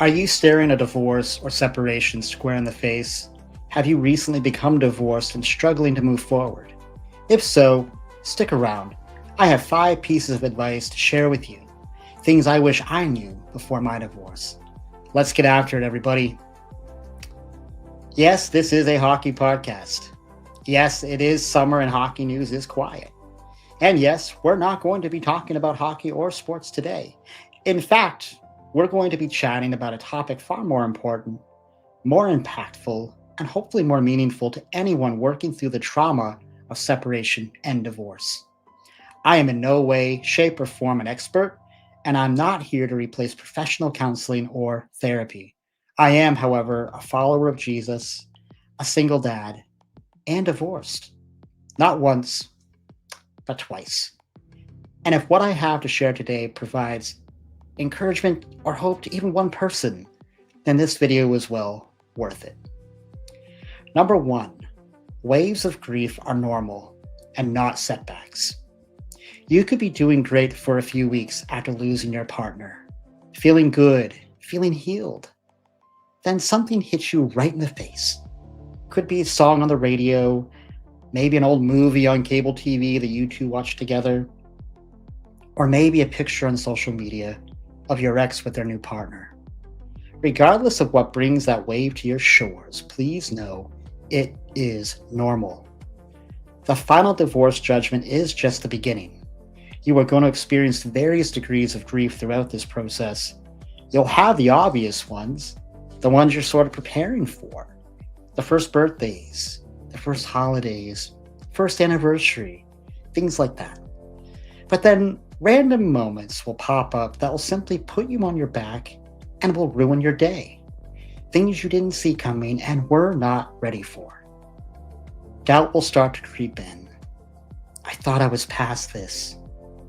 Are you staring a divorce or separation square in the face? Have you recently become divorced and struggling to move forward? If so, stick around. I have 5 pieces of advice to share with you. Things I wish I knew before my divorce. Let's get after it, everybody. Yes, this is a hockey podcast. Yes, it is summer and hockey news is quiet. And yes, we're not going to be talking about hockey or sports today. In fact, we're going to be chatting about a topic far more important, more impactful, and hopefully more meaningful to anyone working through the trauma of separation and divorce. I am in no way, shape, or form an expert, and I'm not here to replace professional counseling or therapy. I am, however, a follower of Jesus, a single dad, and divorced. Not once, but twice. And if what I have to share today provides encouragement or hope to even one person, then this video is well worth it. Number 1, waves of grief are normal and not setbacks. You could be doing great for a few weeks after losing your partner, feeling good, feeling healed. Then something hits you right in the face. Could be a song on the radio, maybe an old movie on cable TV that you two watch together, or maybe a picture on social media of your ex with their new partner. Regardless of what brings that wave to your shores, please know it is normal. The final divorce judgment is just the beginning. You are going to experience various degrees of grief throughout this process. You'll have the obvious ones, the ones you're sort of preparing for. The first birthdays, the first holidays, first anniversary, things like that. But then random moments will pop up that will simply put you on your back and will ruin your day. Things you didn't see coming and were not ready for. Doubt will start to creep in. I thought I was past this.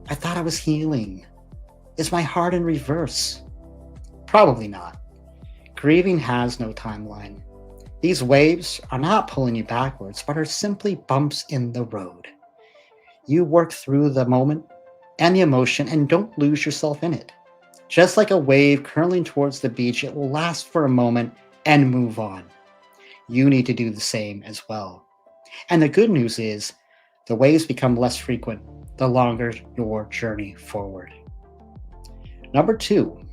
I thought I was healing. Is my heart in reverse? Probably not. Grieving has no timeline. These waves are not pulling you backwards, but are simply bumps in the road. You work through the moment and the emotion and don't lose yourself in it. Just like a wave curling towards the beach, it will last for a moment and move on. You need to do the same as well. And the good news is, the waves become less frequent the longer your journey forward. Number 2,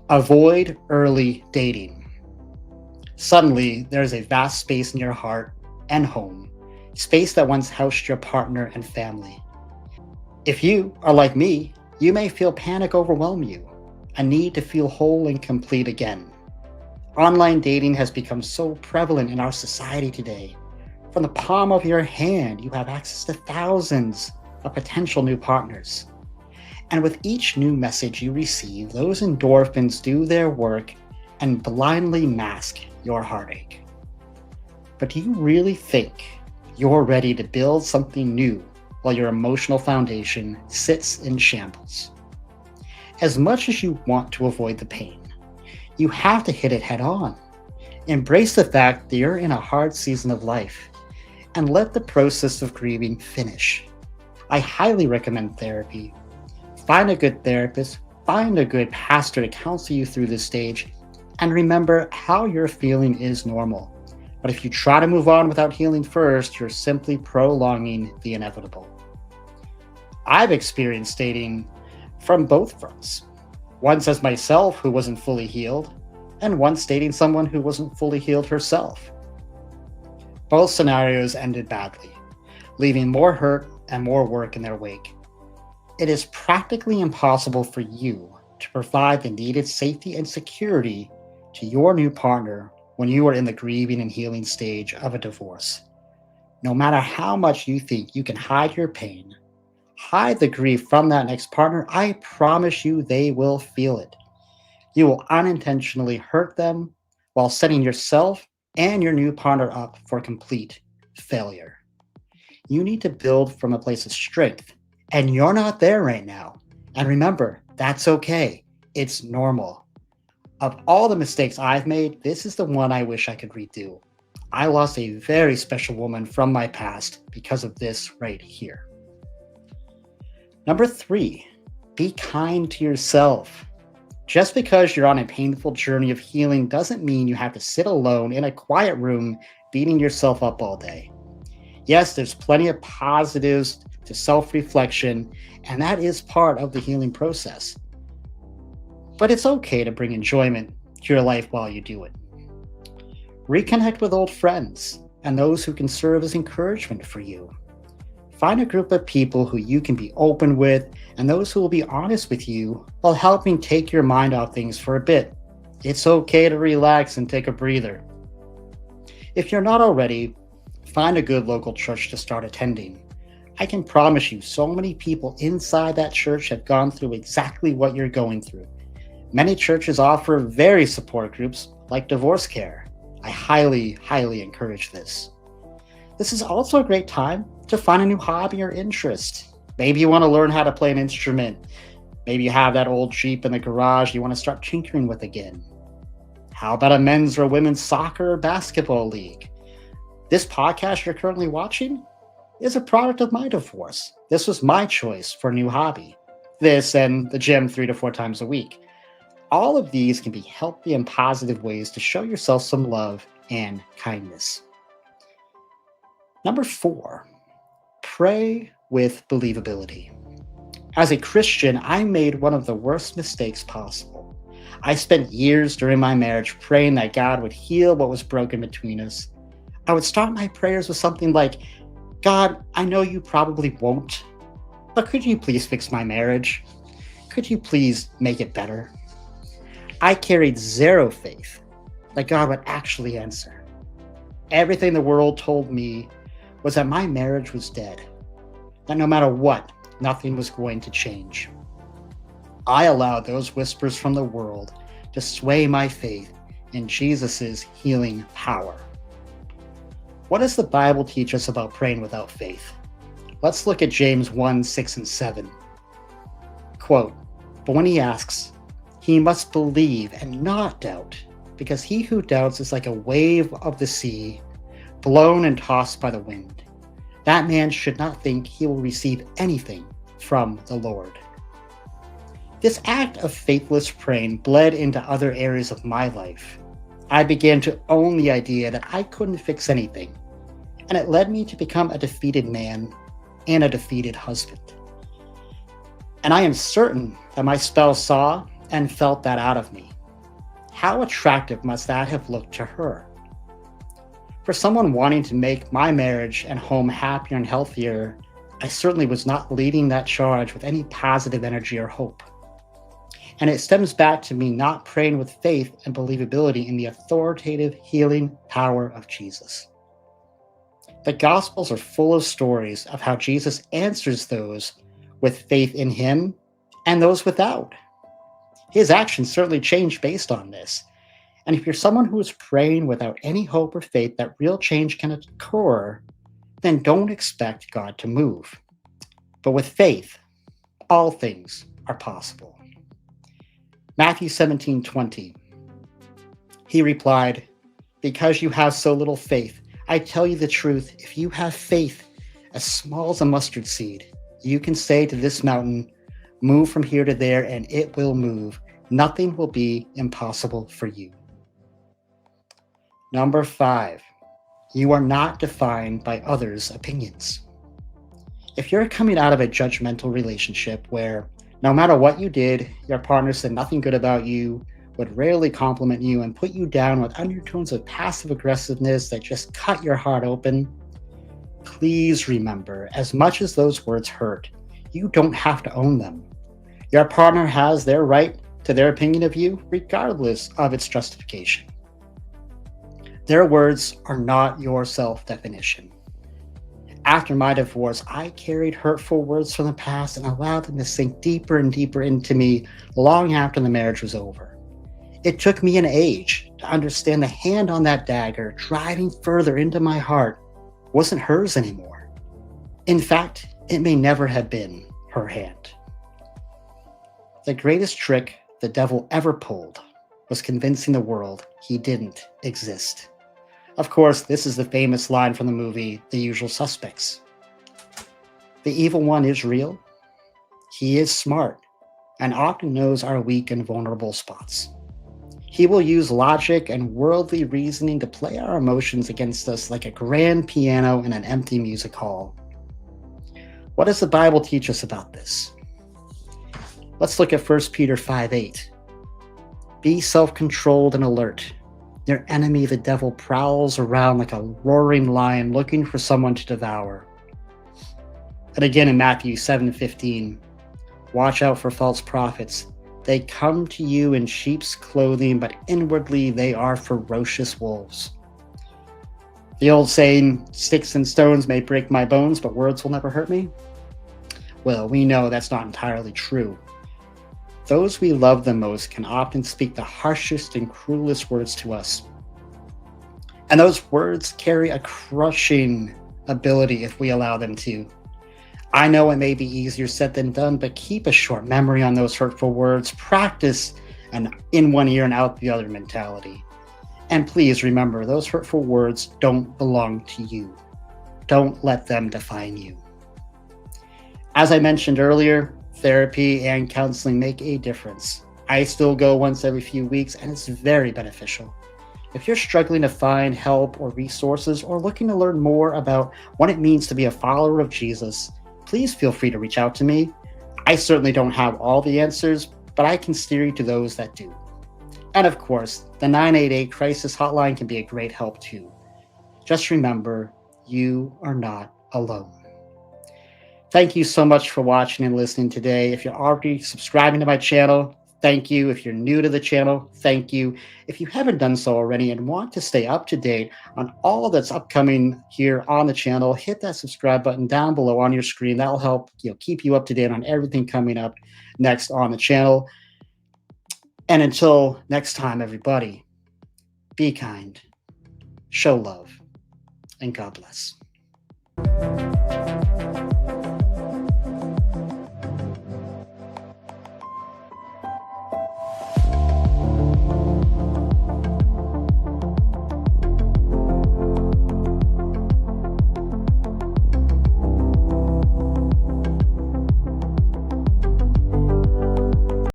avoid early dating. Suddenly, there is a vast space in your heart and home, space that once housed your partner and family. If you are like me, you may feel panic overwhelm you, a need to feel whole and complete again. Online dating has become so prevalent in our society today. From the palm of your hand, you have access to thousands of potential new partners. And with each new message you receive, those endorphins do their work and blindly mask your heartache. But do you really think you're ready to build something new while your emotional foundation sits in shambles? As much as you want to avoid the pain, you have to hit it head on. Embrace the fact that you're in a hard season of life and let the process of grieving finish. I highly recommend therapy. Find a good therapist, find a good pastor to counsel you through this stage, and remember how you're feeling is normal. But if you try to move on without healing first, you're simply prolonging the inevitable. I've experienced dating from both fronts. Once as myself who wasn't fully healed, and once dating someone who wasn't fully healed herself. Both scenarios ended badly, leaving more hurt and more work in their wake. It is practically impossible for you to provide the needed safety and security to your new partner when you are in the grieving and healing stage of a divorce. No matter how much you think you can hide your pain, hide the grief from that next partner, I promise you they will feel it. You will unintentionally hurt them while setting yourself and your new partner up for complete failure. You need to build from a place of strength, and you're not there right now. And remember, that's okay. It's normal. Of all the mistakes I've made, this is the one I wish I could redo. I lost a very special woman from my past because of this right here. Number 3, be kind to yourself. Just because you're on a painful journey of healing doesn't mean you have to sit alone in a quiet room beating yourself up all day. Yes, there's plenty of positives to self reflection, and that is part of the healing process. But it's okay to bring enjoyment to your life while you do it. Reconnect with old friends and those who can serve as encouragement for you. Find a group of people who you can be open with and those who will be honest with you while helping take your mind off things for a bit. It's okay to relax and take a breather. If you're not already, find a good local church to start attending. I can promise you so many people inside that church have gone through exactly what you're going through. Many churches offer very support groups like divorce care. I highly encourage this. This is also a great time to find a new hobby or interest. Maybe you want to learn how to play an instrument. Maybe you have that old Jeep in the garage you want to start tinkering with again. How about a men's or women's soccer or basketball league? This podcast you're currently watching is a product of my divorce. This was my choice for a new hobby. This and the gym 3 to 4 times a week. All of these can be healthy and positive ways to show yourself some love and kindness. Number 4, pray with believability. As a Christian, I made one of the worst mistakes possible. I spent years during my marriage praying that God would heal what was broken between us. I would start my prayers with something like, God, I know you probably won't, but could you please fix my marriage? Could you please make it better? I carried zero faith that God would actually answer. Everything the world told me was that my marriage was dead, that no matter what, nothing was going to change. I allowed those whispers from the world to sway my faith in Jesus' healing power. What does the Bible teach us about praying without faith? Let's look at James 1, 6, and 7. Quote, but when he asks, he must believe and not doubt, because he who doubts is like a wave of the sea, blown and tossed by the wind. That man should not think he will receive anything from the Lord. This act of faithless praying bled into other areas of my life. I began to own the idea that I couldn't fix anything, and it led me to become a defeated man and a defeated husband. And I am certain that my spouse saw and felt that out of me. How attractive must that have looked to her? For someone wanting to make my marriage and home happier and healthier, I certainly was not leading that charge with any positive energy or hope. And it stems back to me not praying with faith and believability in the authoritative healing power of Jesus. The Gospels are full of stories of how Jesus answers those with faith in him and those without. His actions certainly changed based on this. And if you're someone who is praying without any hope or faith that real change can occur, then don't expect God to move. But with faith, all things are possible. Matthew 17:20. He replied, because you have so little faith, I tell you the truth, if you have faith as small as a mustard seed, you can say to this mountain, move from here to there, and it will move. Nothing will be impossible for you. Number 5, you are not defined by others' opinions. If you're coming out of a judgmental relationship where no matter what you did, your partner said nothing good about you, would rarely compliment you, and put you down with undertones of passive aggressiveness that just cut your heart open, please remember, as much as those words hurt, you don't have to own them. Your partner has their right to their opinion of you, regardless of its justification. Their words are not your self-definition. After my divorce, I carried hurtful words from the past and allowed them to sink deeper and deeper into me long after the marriage was over. It took me an age to understand the hand on that dagger driving further into my heart wasn't hers anymore. In fact, it may never have been her hand. The greatest trick the devil ever pulled was convincing the world he didn't exist. Of course, this is the famous line from the movie The Usual Suspects. The evil one is real, he is smart, and often knows our weak and vulnerable spots. He will use logic and worldly reasoning to play our emotions against us like a grand piano in an empty music hall. What does the Bible teach us about this? Let's look at 1 Peter 5:8. Be self-controlled and alert. Your enemy, the devil, prowls around like a roaring lion looking for someone to devour. And again in Matthew 7:15, watch out for false prophets. They come to you in sheep's clothing, but inwardly they are ferocious wolves. The old saying, sticks and stones may break my bones, but words will never hurt me. Well, we know that's not entirely true. Those we love the most can often speak the harshest and cruelest words to us. And those words carry a crushing ability if we allow them to. I know it may be easier said than done, but keep a short memory on those hurtful words. Practice an in one ear and out the other mentality. And please remember, those hurtful words don't belong to you. Don't let them define you. As I mentioned earlier, therapy and counseling make a difference. I still go once every few weeks, and it's very beneficial. If you're struggling to find help or resources, or looking to learn more about what it means to be a follower of Jesus, please feel free to reach out to me. I certainly don't have all the answers, but I can steer you to those that do. And of course, the 988 crisis hotline can be a great help too. Just remember, you are not alone. Thank you so much for watching and listening today. If you're already subscribing to my channel, thank you. If you're new to the channel, thank you. If you haven't done so already and want to stay up to date on all that's upcoming here on the channel, hit that subscribe button down below on your screen. That'll help keep you up to date on everything coming up next on the channel. And until next time, everybody, be kind, show love, and God bless.